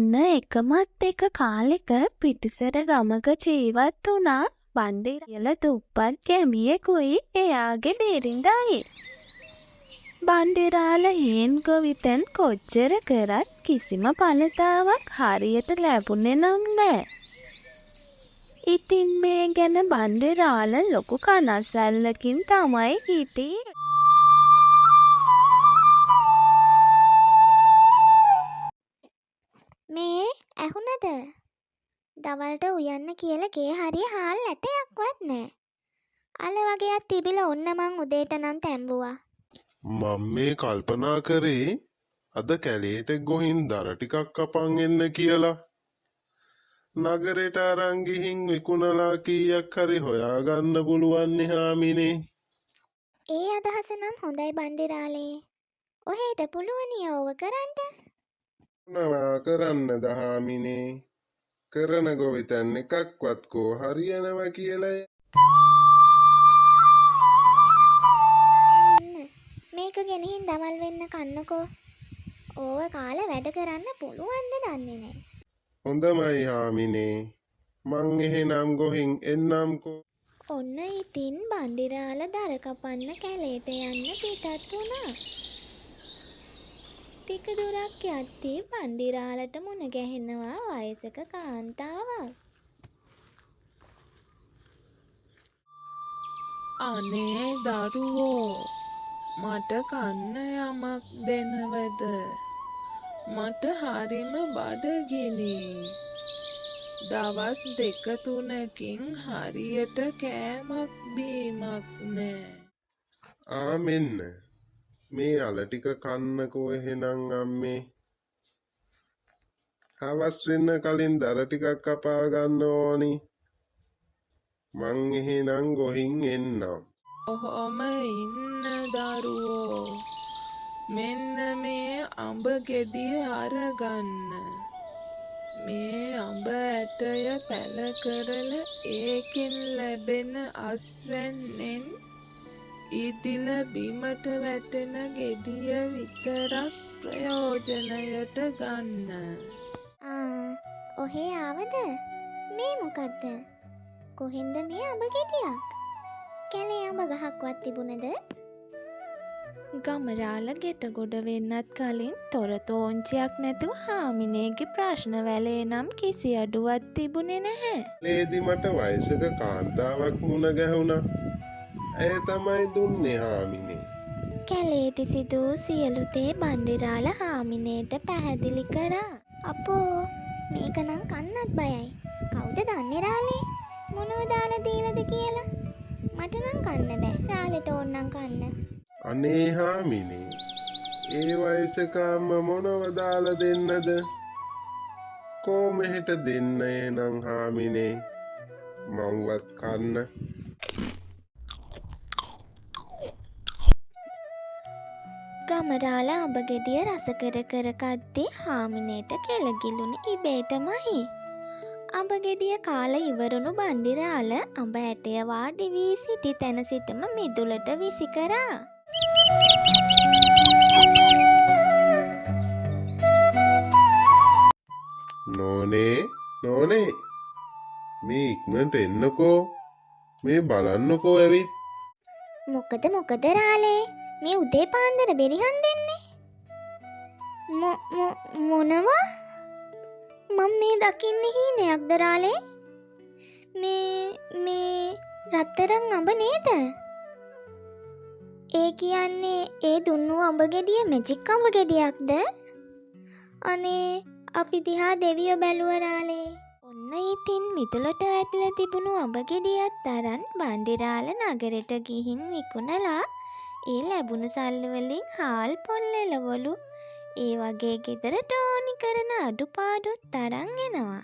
ඔන්න එකමත් එක කාලෙක පිටිසර ගමක ජීවත් වුණා බණ්ඩේ කියලා දුප්පත් ගැමියෙකුයි එයාගේ බිරිඳයි. බණ්ඩේරාල හේන් ගොවිතැන් කොච්චර කරත් කිසිම ඵලතාවක් හරියට ලැබුණේ නම් නෑ. ඉතින් මේ ගැන බණ්ඩේරාල ලොකු කනස්සල්ලකින් තමයි හිටියේ. මේ ඇහුණද? දවල්ට උයන්න කියලා ගේ හරිය හාල් ඇටයක්වත් නෑ. අල වගේක් තිබිලා ඔන්න මං උදේට නම් තැඹුවා. මම මේ කල්පනා කරේ අද කැලේට ගොහින් දර ටිකක් කපන් එන්න කියලා. නගරයට අරන් ගිහින් විකුණලා කීයක් හරි හොයාගන්න පුළුවන් නේ හාමිනේ. ඒ අදහස නම් හොඳයි බණ්ඩිරාලේ. ඔහෙට පුළුවනි ඕව කරන්න. මොනවා කරන්නද හාමිනේ? කරන ගොවිතැන් එකක්වත් කෝ හරියනවා කියලා. මේක ගෙනihin දවල් වෙන්න කන්නකෝ. ඕව කාලා වැඩ කරන්න පුළුවන්ද දන්නේ නෑ. හොඳමයි හාමිනේ. මං එහෙනම් ගොහින් එන්නම්කෝ. ඔන්න ඉතින් බණ්ඩිරාල දර කපන්න කැලේට යන්න පිටත් වුණා. ටික දුරක් යද්දී බණ්ඩිරාලට මුණ ගැහෙනවා වයසක කාන්තාවක්. අනේ දරුවෝ මට කන්න යමක් දෙනවද? මට හරිම බඩගිනි. දවස් දෙක තුනකින් හරියට කෑමක් බීමක් නෑ. මෙන්න මේ අල ටික කන්නකෝ එහෙනම් අම්මේ. හවස් වෙන්න කලින් දර ටිකක් කපා ගන්න ඕනි. මං එහෙනම් ගොහින් එන්නම්. ඔහොම ඉන්න දරුවෝ. මෙන්න මේ අඹ ගෙඩිය අරගන්න. මේ අඹ ඇටය පැල කරලා ඒකෙන් ලැබෙන අස්වැන්නෙන් ඉදිල බිමට වැටෙන ගෙඩිය විතරක් ප්‍රයෝජනයට ගන්න. ඔහේ ආවද? මේ මොකද්ද? කොහෙන්ද මේ අඹ ගෙඩියක්? කැලේ අඹ ගහක්වත් තිබුණද? ගමරාල ගෙට ගොඩ වෙන්නත් කලින් තොරතෝංචියක් නැතුව හාමිනේගේ ප්‍රශ්න වැලේ නම් කිසි අඩුවක් තිබුණේ නැහැ. ලේදි මට වයසක කාන්තාවක් මුණ ගැහුණා. ඇය තමයි දුන්නේ හාමිනේ. කැලේට සිදු සියලු දේ බණ්ඩිරාල හාමිනේට පැහැදිලි කරා. අපෝ මේක නම් කන්නත් බයයි. කවුද දන්නේ රාලේ? මොනව දාලා දීලාද කියලා? මට නම් කන්න බෑ. රාලෙට ඕන්නම් කන්න. අනේ හාමිනේ. ඒ වයසක අම්මා මොනව දාලා දෙන්නද? කෝ මෙහෙට දෙන්න එනං හාමිනේ. මංවත් කන්න. ගමරාල අඹ ගෙඩිය රස කර කර කද්දී හාමිනේට කෙලගිලුණි ඉබේටමයි. අඹ ගෙඩිය කාලා ඉවරුණු බණ්ඩිරාල අඹ ඇටය වාඩි වී සිටි තැන සිටම මිදුලට විසි කරා. නෝනේ මේ ඉක්මනට එන්නකෝ. මේ බලන්නකෝ ඇවිත්. මොකද රාලේ? මේ උදේ පාන්දර බෙරිහන් දෙන්නේ? මොනවා? මම මේ දකින්නේ හීනයක්ද රාලේ? මේ රත්තරන් අඹ නේද? ඒ කියන්නේ ඒ දුන්නු අඹ ගෙඩිය මැජික් අඹ ගෙඩියක්ද? අනේ අපි දිහා දෙවියෝ බැලුව රාලේ. ඔන්න ඉතින් මිදුලට වැටිලා තිබුණු අඹ ගෙඩියත් අරන් බණ්ඩිරාල නගරෙට ගිහින් විකුණලා ඒ ලැබුණු සල්ලි වලින් හාල් පොල් එළවලු ඒ වගේ ගෙදරට ඕනි කරන අඩුපාඩුත් අරන් එනවා.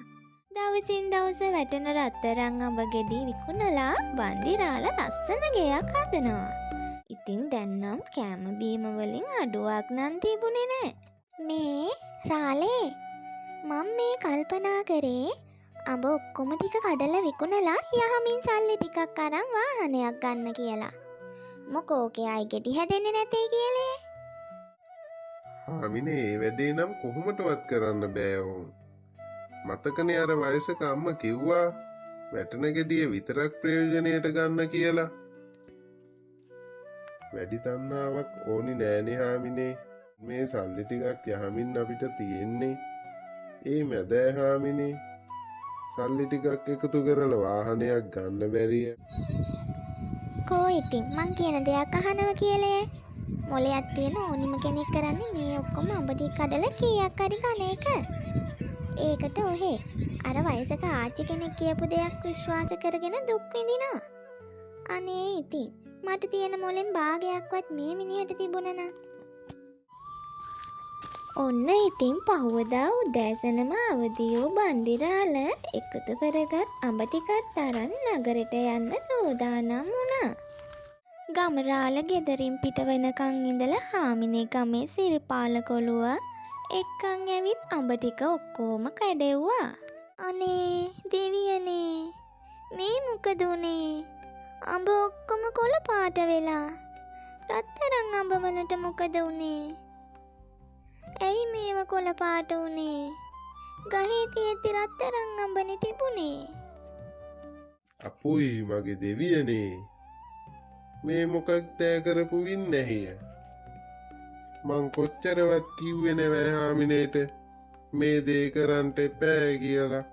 දවසින් දවස වැටෙන රත්තරන් අඹ ගෙඩි විකුණලා බණ්ඩිරාල ලස්සන ගෙයක් හදනවා. ඉතින් දැන් නම් කෑම බීම වලින් අඩුවක් නම් තිබුණේ නැහැ. මේ රාලේ මම මේ කල්පනා කරේ අඹ ඔක්කොම ටික කඩලා විකුණලා යහමින් සල්ලි ටිකක් අරන් වාහනයක් ගන්න කියලා. මොකෝ ඔකේ අය ගෙඩි හැදෙන්නේ නැතේ කියලා. හාමිනේ ඒ වැඩේ නම් කොහොමටවත් කරන්න බෑ ඕන්. මතකනේ අර වයසක අම්මා කිව්වා වැටෙන ගෙඩිය විතරක් ප්‍රයෝජනයට ගන්න කියලා. වැඩි තණ්හාවක් ඕනි නෑනේ හාමිනේ. මේ සල්ලි ටිකක් යහමින් අපිට තියෙන්නේ. ඒ මැදෑ හාමිනේ. සල්ලි ටිකක් එකතු කරලා වාහනයක් ගන්න බැරිය. කෝ ඉතින් මං කියන දෙයක් අහනවා කියලා. මොලයක් තියෙන ඕනිම කෙනෙක් කරන්නේ මේ ඔක්කොම අඹ ටික කඩලා කීයක් හරි කන එක. ඒකට ඔහේ අර වයසක ආච්චි කෙනෙක් කියපු දෙයක් විශ්වාස කරගෙන දුක් විඳිනවා. අනේ ඉතින් මට තියෙන මොලෙන් භාගයක්වත් මේ මිනිහට තිබුණා නම්. ඔන්න ඉතින් පහුවදා උදෑසනම අවදි වූ බණ්ඩිරාල එකතු කරගත් අඹ ටිකත් අරන් නගරෙට යන්න සූදානම් වුණා. ගමරාල ගෙදරින් පිට වෙනකන් ඉඳලා හාමිනේ ගමේ සිරිපාල කොළුව එක්කන් ඇවිත් අඹ ටික ඔක්කොම කැඩෙව්වා. අනේ දෙවියනේ මේ මොකද උනේ? අඹ ඔක්කොම කොළ පාට වෙලා. රත්තරන් අඹ වලට මොකද උනේ? ඇයි මේව කොළ පාට උනේ? ගහේ තියෙද්දි රත්තරන් අඹනේ තිබුණේ. අපුයි මගේ දෙවියනේ. මේ මොකක්ද කරපු වින්නැහිය? මං කොච්චරවත් කිව්වේ නෑ හාමිනේට මේ දේ කරන්න එපා කියලා.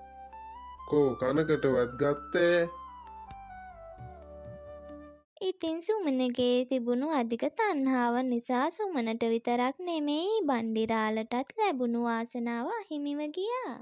කෝ කනකටවත් ගත්තේ? ඉතින් සුමනගේ තිබුණු අධික තණ්හාව නිසා සුමනට විතරක් නෙමෙයි බණ්ඩිරාලටත් ලැබුණු වාසනාව අහිමිව ගියා.